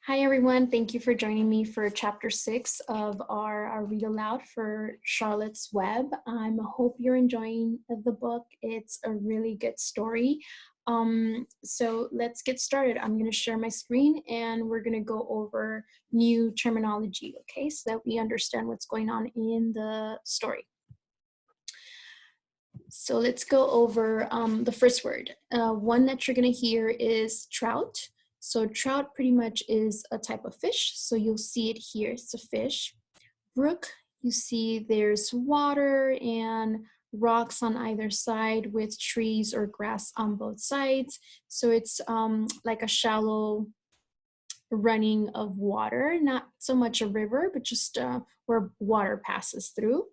Hi, everyone. Thank you for joining me for chapter 6 of our read aloud for Charlotte's Web. I hope you're enjoying the book. It's a really good story. So let's get started. I'm going to share my screen and we're going to go over new terminology, okay, so that we understand what's going on in the story. So let's go over the first word. One that you're going to hear is trout. So trout pretty much is a type of fish. So you'll see it here. It's a fish. Brook, you see there's water and rocks on either side with trees or grass on both sides. So it's like a shallow running of water, not so much a river, but just where water passes through.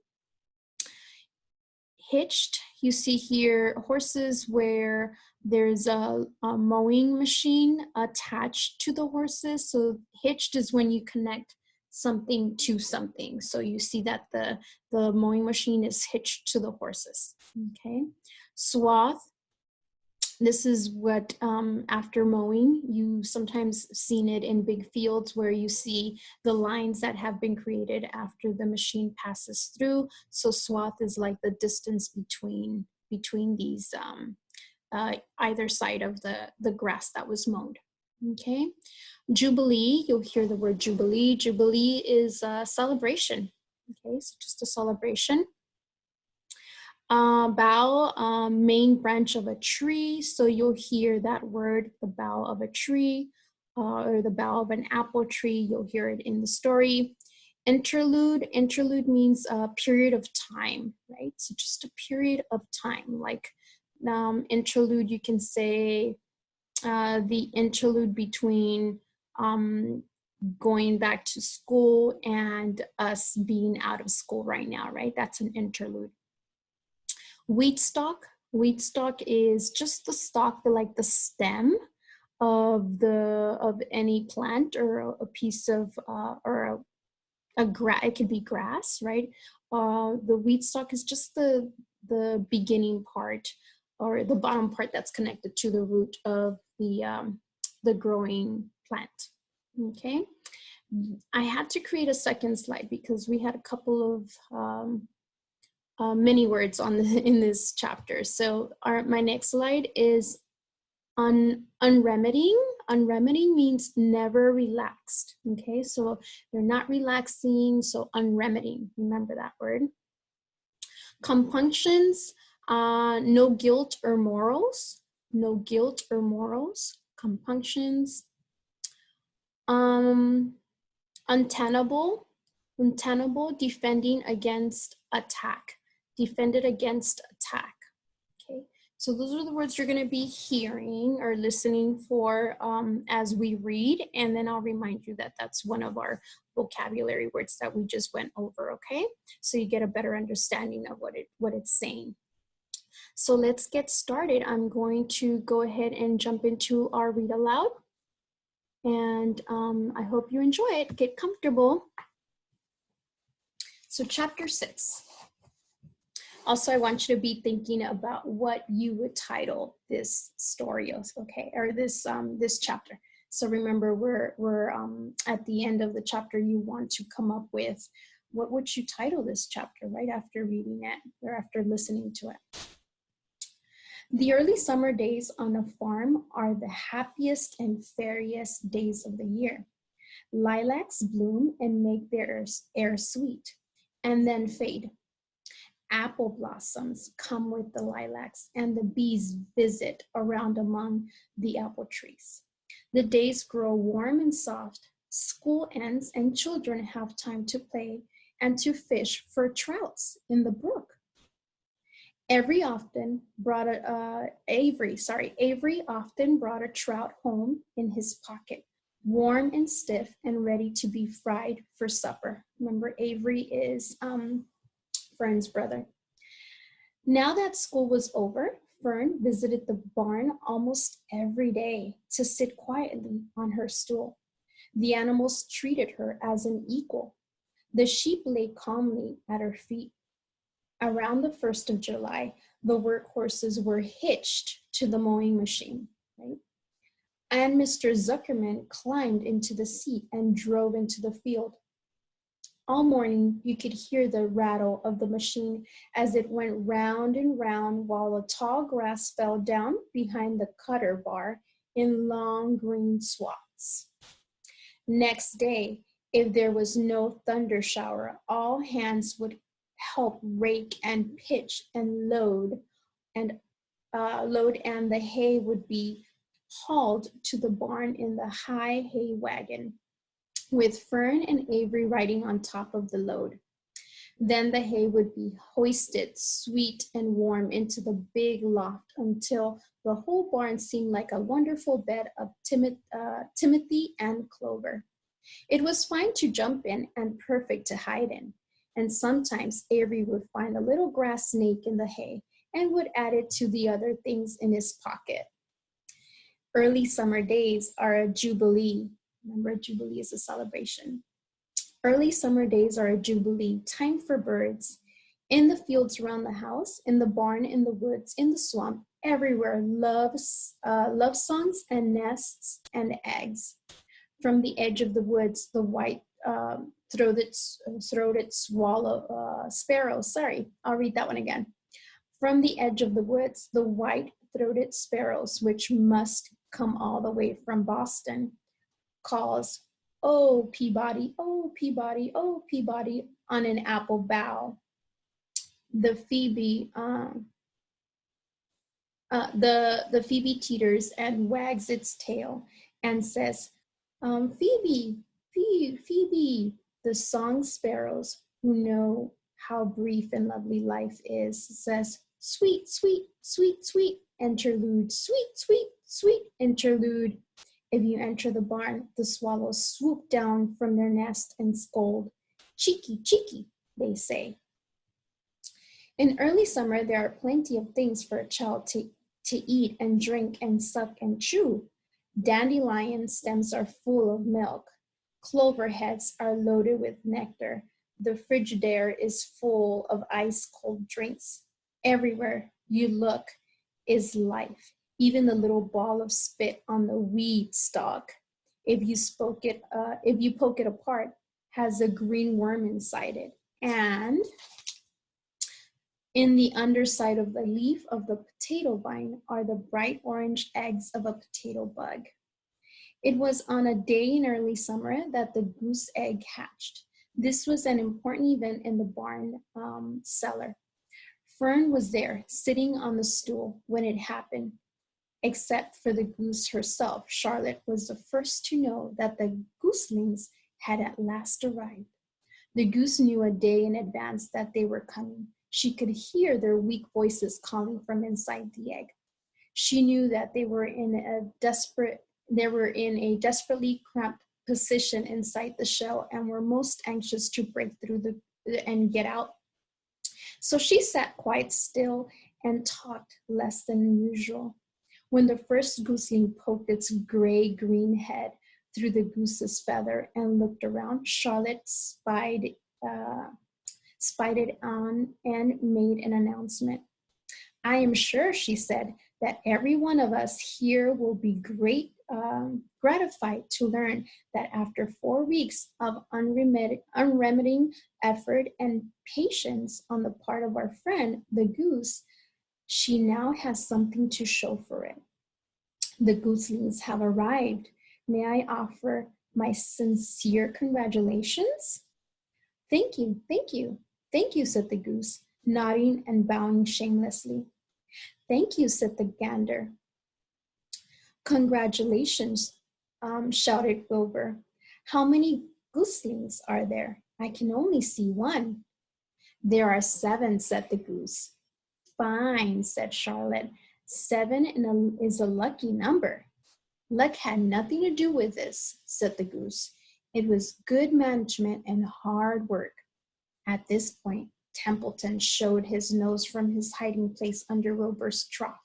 Hitched, you see here horses where there's a mowing machine attached to the horses. So hitched is when you connect something to something. So you see that the mowing machine is hitched to the horses. Okay. Swath, this is what after mowing, you sometimes seen it in big fields where you see the lines that have been created after the machine passes through. So swath is like the distance between these either side of the grass that was mowed. Okay. Jubilee, you'll hear the word jubilee. Jubilee is a celebration. Okay, so just a celebration. Bough, main branch of a tree. So you'll hear that word, the bough of a tree, or the bough of an apple tree. You'll hear it in the story. Interlude, interlude means a period of time, right? So just a period of time. Like interlude, you can say the interlude between going back to school and us being out of school right now, right? That's an interlude. Wheat stalk is just the stalk, like the stem of any plant or a piece of or a grass. It could be grass, right? The wheat stalk is just the beginning part or the bottom part that's connected to the root of the growing plant. Okay, I had to create a second slide because we had a couple of many words in this chapter. So my next slide is unremitting. Unremitting means never relaxed. Okay, so they're not relaxing, so unremitting. Remember that word. Compunctions, no guilt or morals. No guilt or morals. Compunctions. Untenable. Untenable, defending against attack. Defended against attack. Okay, so those are the words you're going to be hearing or listening for as we read, and then I'll remind you that that's one of our vocabulary words that we just went over. Okay, so you get a better understanding of what it's saying. So let's get started. I'm going to go ahead and jump into our read aloud, and I hope you enjoy it. Get comfortable. So chapter 6. Also, I want you to be thinking about what you would title this story, okay, or this chapter. So remember, we're at the end of the chapter. You want to come up with what would you title this chapter right after reading it or after listening to it. The early summer days on a farm are the happiest and fairest days of the year. Lilacs bloom and make their air sweet, and then fade. Apple blossoms come with the lilacs, and the bees visit around among the apple trees. The days grow warm and soft. School ends, and children have time to play and to fish for trouts in the brook. Avery often brought a trout home in his pocket, warm and stiff and ready to be fried for supper. Remember, Avery is Fern's brother. Now that school was over, Fern visited the barn almost every day to sit quietly on her stool. The animals treated her as an equal. The sheep lay calmly at her feet. Around the 1st of July, the workhorses were hitched to the mowing machine, right? and Mr. Zuckerman climbed into the seat and drove into the field. All morning, you could hear the rattle of the machine as it went round and round while the tall grass fell down behind the cutter bar in long green swaths. Next day, if there was no thunder shower, all hands would help rake and pitch and and and the hay would be hauled to the barn in the high hay wagon, with Fern and Avery riding on top of the load. Then the hay would be hoisted, sweet and warm, into the big loft until the whole barn seemed like a wonderful bed of timothy and clover. It was fine to jump in and perfect to hide in. And sometimes Avery would find a little grass snake in the hay and would add it to the other things in his pocket. Early summer days are a jubilee. Remember, jubilee is a celebration. Early summer days are a jubilee, time for birds. In the fields around the house, in the barn, in the woods, in the swamp, everywhere, love songs and nests and eggs. From the edge of the woods, the white-throated sparrow. Sorry, I'll read that one again. From the edge of the woods, the white-throated sparrows, which must come all the way from Boston, calls, "Oh, Peabody, oh, Peabody, oh, Peabody," on an apple bough. The Phoebe teeters and wags its tail and says, "Phoebe, Phoebe, Phoebe." The song sparrows, who know how brief and lovely life is, says, "Sweet, sweet, sweet, sweet interlude, sweet, sweet, sweet interlude." If you enter the barn, the swallows swoop down from their nest and scold. "Cheeky, cheeky," they say. In early summer, there are plenty of things for a child to eat and drink and suck and chew. Dandelion stems are full of milk. Clover heads are loaded with nectar. The Frigidaire is full of ice-cold drinks. Everywhere you look is life. Even the little ball of spit on the weed stalk, if you poke it apart, has a green worm inside it. And in the underside of the leaf of the potato vine are the bright orange eggs of a potato bug. It was on a day in early summer that the goose egg hatched. This was an important event in the barn cellar. Fern was there, sitting on the stool, when it happened. Except for the goose herself, Charlotte was the first to know that the gooselings had at last arrived. The goose knew a day in advance that they were coming. She could hear their weak voices calling from inside the egg. She knew that they were in a desperately cramped position inside the shell and were most anxious to break through and get out. So she sat quite still and talked less than usual. When the first gooseling poked its gray-green head through the goose's feather and looked around, Charlotte spied it on and made an announcement. "I am sure," she said, "that every one of us here will be gratified to learn that after 4 weeks of unremitting effort and patience on the part of our friend, the goose, she now has something to show for it. The gooselings have arrived. May I offer my sincere congratulations?" "Thank you, thank you, thank you," said the goose, nodding and bowing shamelessly. "Thank you," said the gander. "Congratulations," shouted Wilbur. "How many gooselings are there? I can only see one." "There are 7, said the goose. "Fine," said Charlotte. 7 is a lucky number." "Luck had nothing to do with this," said the goose. "It was good management and hard work." At this point, Templeton showed his nose from his hiding place under Wilbur's trough.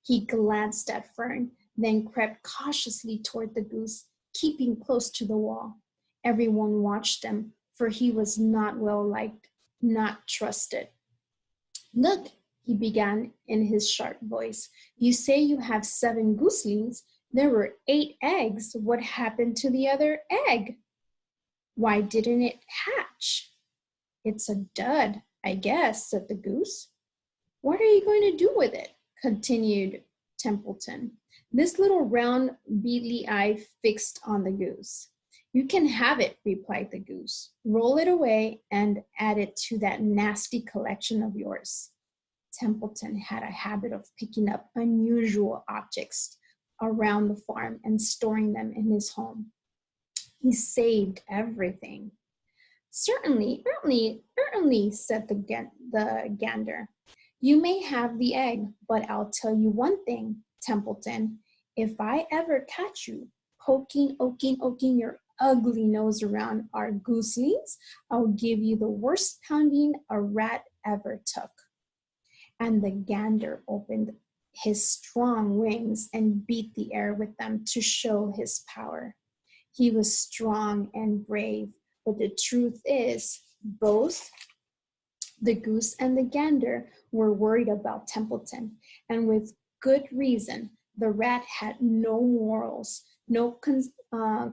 He glanced at Fern, then crept cautiously toward the goose, keeping close to the wall. Everyone watched him, for he was not well liked, not trusted. "Look," he began in his sharp voice, "you say you have 7 gooselings. There were 8 eggs. What happened to the other egg? Why didn't it hatch? It's a dud, I guess, said the goose. What are you going to do with it? Continued Templeton, this little round beetly eye fixed on the goose. You can have it, replied the goose. Roll it away and add it to that nasty collection of yours. Templeton had a habit of picking up unusual objects around the farm and storing them in his home. He saved everything. Certainly, said the gander. You may have the egg, but I'll tell you one thing, Templeton. If I ever catch you poking your ugly nose around our gooselings, I'll give you the worst pounding a rat ever took. And the gander opened his strong wings and beat the air with them to show his power. He was strong and brave, but the truth is, both the goose and the gander were worried about Templeton, and with good reason. The rat had no morals, no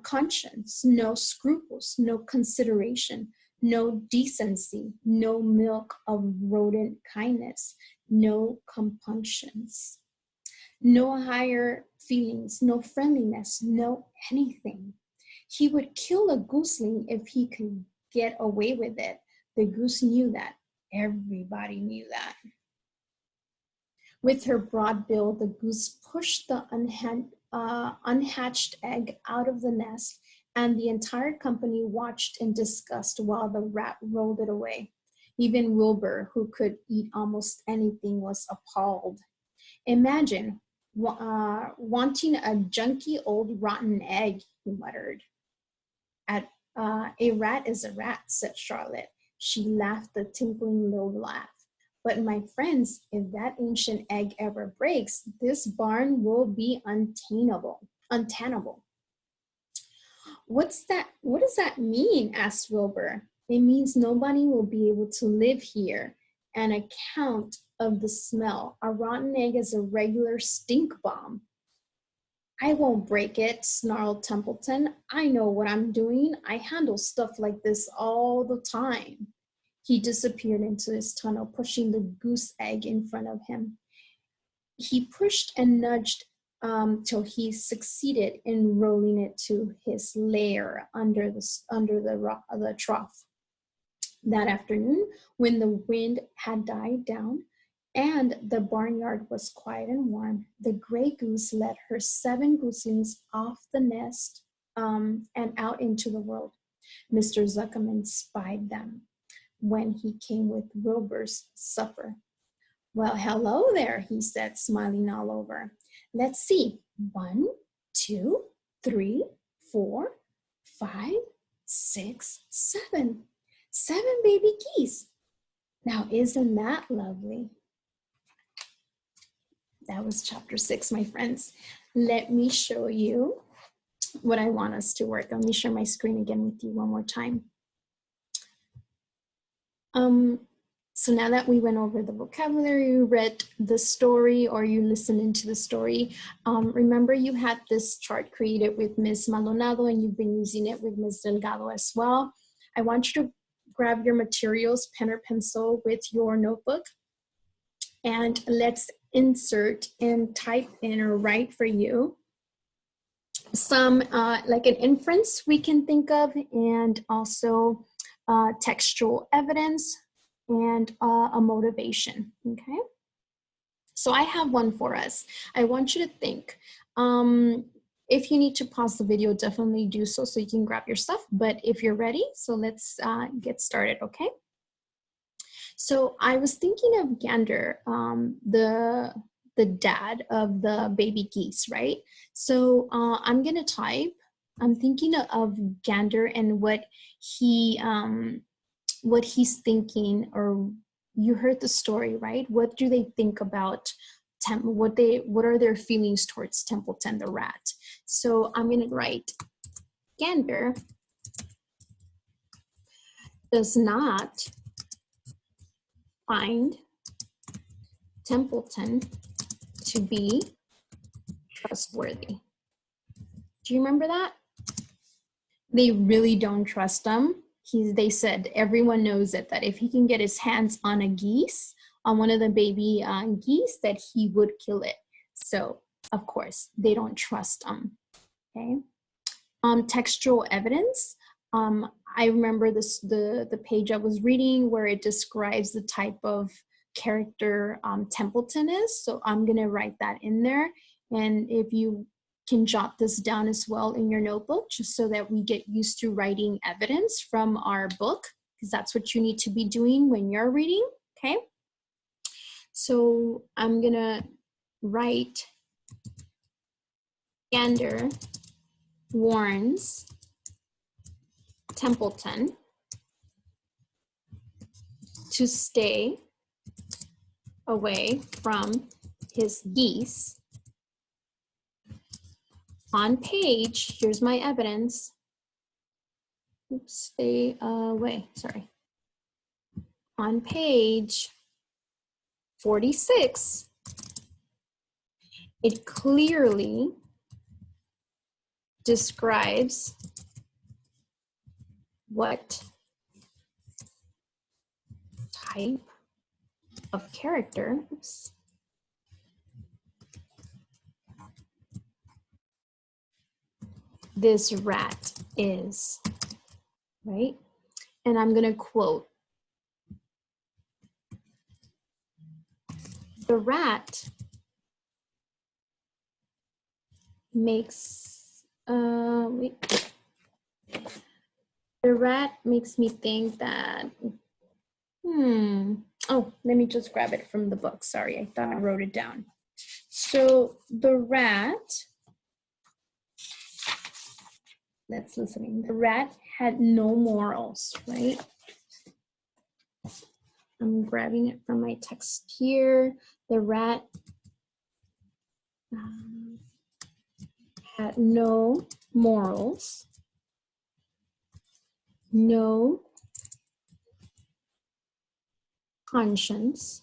conscience, no scruples, no consideration, no decency, no milk of rodent kindness, no compunctions, no higher feelings, no friendliness, no anything. He would kill a gooseling if he could get away with it. The goose knew that. Everybody knew that. With her broad bill, the goose pushed the unhatched egg out of the nest, and the entire company watched in disgust while the rat rolled it away. Even Wilbur, who could eat almost anything, was appalled. Imagine wanting a junky old rotten egg, he muttered. A rat is a rat, said Charlotte. She laughed a tinkling low laugh. But my friends, if that ancient egg ever breaks, this barn will be untenable. What does that mean? Asked Wilbur. It means nobody will be able to live here. An account of the smell. A rotten egg is a regular stink bomb. I won't break it, snarled Templeton. I know what I'm doing. I handle stuff like this all the time. He disappeared into his tunnel, pushing the goose egg in front of him. He pushed and nudged till he succeeded in rolling it to his lair under the trough. That afternoon, when the wind had died down and the barnyard was quiet and warm, the gray goose led her 7 gooselings off the nest and out into the world. Mr. Zuckerman spied them when he came with Wilbur's supper. Well, hello there, he said, smiling all over. Let's see. 1, 2, 3, 4, 5, 6, 7. 7 baby geese. Now, isn't that lovely? That was chapter 6, my friends. Let me show you what I want us to work on. Let me share my screen again with you one more time. So now that we went over the vocabulary, you read the story or you listened into the story, remember you had this chart created with Ms. Maldonado and you've been using it with Ms. Delgado as well. I want you to grab your materials, pen or pencil with your notebook, and let's insert and type in or write for you some like an inference we can think of, and also textual evidence and a motivation, okay? So I have one for us. I want you to think. If you need to pause the video, definitely do so you can grab your stuff, but if you're ready, so let's get started, okay? So I was thinking of Gander, the dad of the baby geese, right? So I'm gonna type, I'm thinking of Gander and what he's thinking, or you heard the story, right? What do they think about what are their feelings towards Templeton the rat? So I'm gonna write, Gander does not find Templeton to be trustworthy. Do you remember that? They really don't trust him. They said everyone knows it, that if he can get his hands on a geese, on one of the baby geese, that he would kill it. So of course they don't trust him. Okay. Textual evidence. I remember the page I was reading where it describes the type of character Templeton is. So I'm gonna write that in there. And if you can jot this down as well in your notebook, just so that we get used to writing evidence from our book, because that's what you need to be doing when you're reading, okay? So I'm gonna write Gander warns Templeton to stay away from his geese. On page, here's my evidence. Oops, stay away, sorry. On page 46, it clearly describes what type of character, oops, this rat is, right? And I'm gonna quote, the rat makes, the rat makes me think that, oh, let me just grab it from the book. Sorry, I thought I wrote it down. So the rat, let's listen. The rat had no morals, right? I'm grabbing it from my text here. The rat had no morals, no conscience,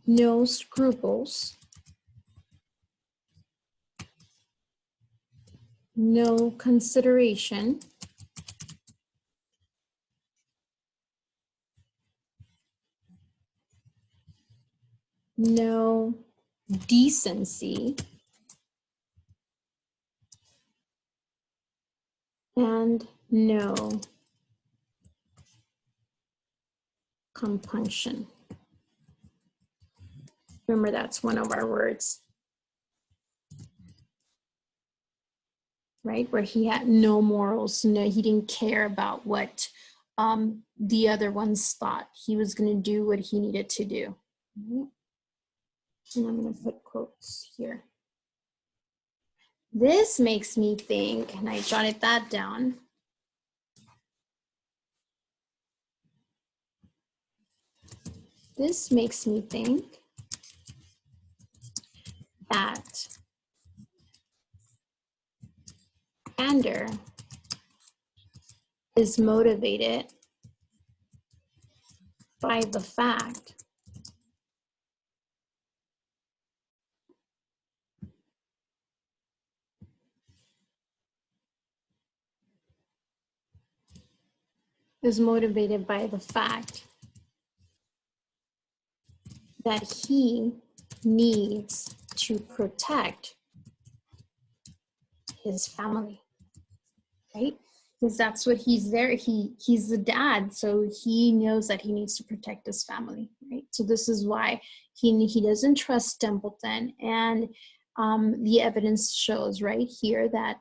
no scruples, no consideration, no decency, and no compunction. Remember, that's one of our words, right? Where he had no morals, no, he didn't care about what the other ones thought. He was going to do what he needed to do. And I'm going to put quotes here. This makes me think, and I jotted that down. This makes me think that Gander is motivated by the fact that he needs to protect his family, right? Because that's what he's there. He's the dad, so he knows that he needs to protect his family, right? So this is why he doesn't trust Templeton, and the evidence shows right here that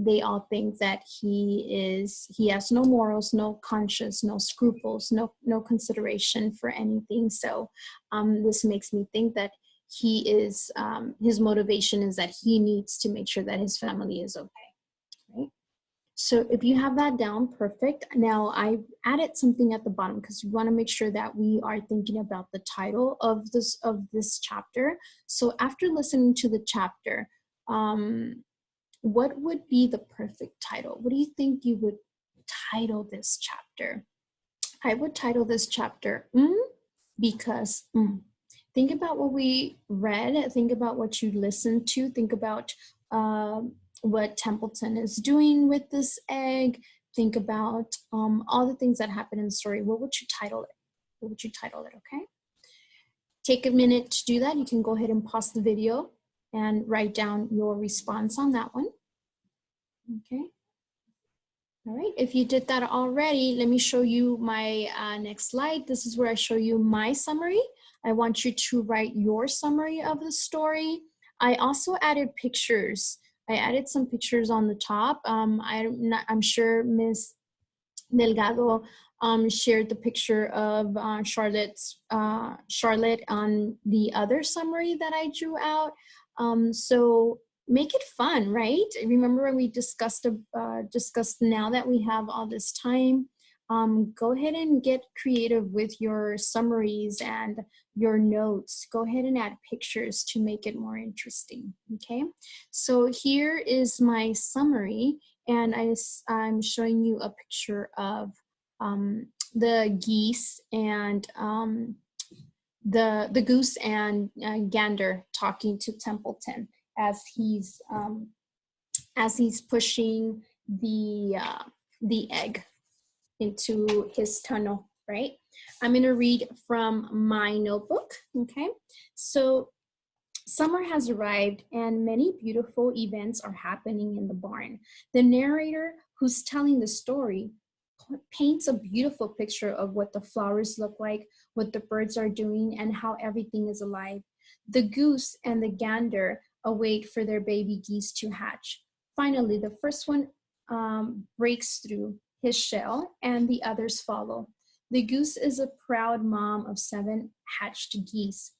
they all think that he has no morals, no conscience, no scruples, no consideration for anything. So this makes me think that he is his motivation is that he needs to make sure that his family is okay, right? So if you have that down, perfect. Now I added something at the bottom because we want to make sure that we are thinking about the title of this chapter. So after listening to the chapter, what would be the perfect title? What do you think you would title this chapter? I would title this chapter because think about what we read, think about what you listened to, think about what Templeton is doing with this egg, think about all the things that happen in the story. What would you title it? What would you title it, okay? Take a minute to do that. You can go ahead and pause the video and write down your response on that one. Okay. All right, if you did that already, let me show you my next slide. This is where I show you my summary. I want you to write your summary of the story. I also added pictures. I added some pictures on the top. I'm sure Ms. Delgado shared the picture of Charlotte on the other summary that I drew out. So make it fun, right? Remember when we discussed now that we have all this time, go ahead and get creative with your summaries and your notes. Go ahead and add pictures to make it more interesting, okay? So here is my summary, and I'm showing you a picture of the geese and the goose and gander talking to Templeton as he's pushing the egg into his tunnel, right? I'm gonna read from my notebook, okay? So summer has arrived and many beautiful events are happening in the barn. The narrator who's telling the story paints a beautiful picture of what the flowers look like, what the birds are doing, and how everything is alive. The goose and the gander await for their baby geese to hatch. Finally, the first one breaks through his shell and the others follow. The goose is a proud mom of 7 hatched geese.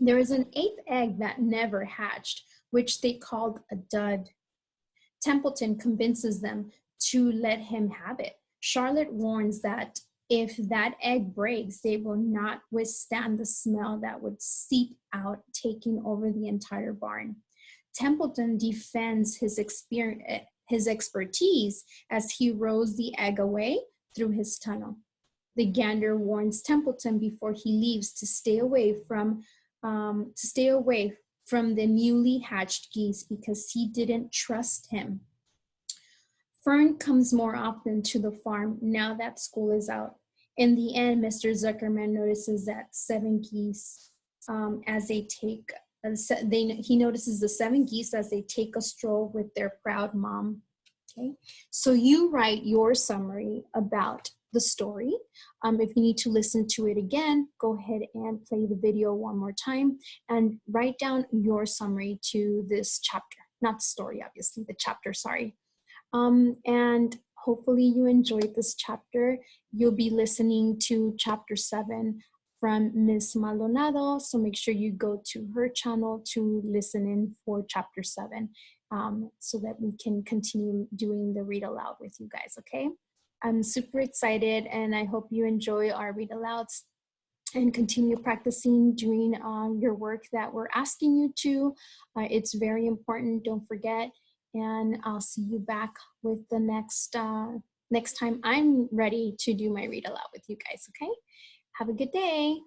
There is an 8th egg that never hatched, which they called a dud. Templeton convinces them to let him have it. Charlotte warns that if that egg breaks, they will not withstand the smell that would seep out, taking over the entire barn. Templeton defends his expertise as he rows the egg away through his tunnel. The gander warns Templeton before he leaves to stay away from the newly hatched geese because he didn't trust him. Fern comes more often to the farm now that school is out. In the end, Mr. Zuckerman notices that 7 geese he notices the 7 geese as they take a stroll with their proud mom. Okay, so you write your summary about the story. If you need to listen to it again, go ahead and play the video one more time and write down your summary to this chapter, not the story, obviously, the chapter, sorry. And hopefully you enjoyed this chapter. You'll be listening to chapter 7 from Ms. Maldonado, so make sure you go to her channel to listen in for chapter 7 so that we can continue doing the read aloud with you guys, okay? I'm super excited and I hope you enjoy our read alouds and continue practicing doing your work that we're asking you to. It's very important, don't forget. And I'll see you back with the next time I'm ready to do my read aloud with you guys, okay? Have a good day.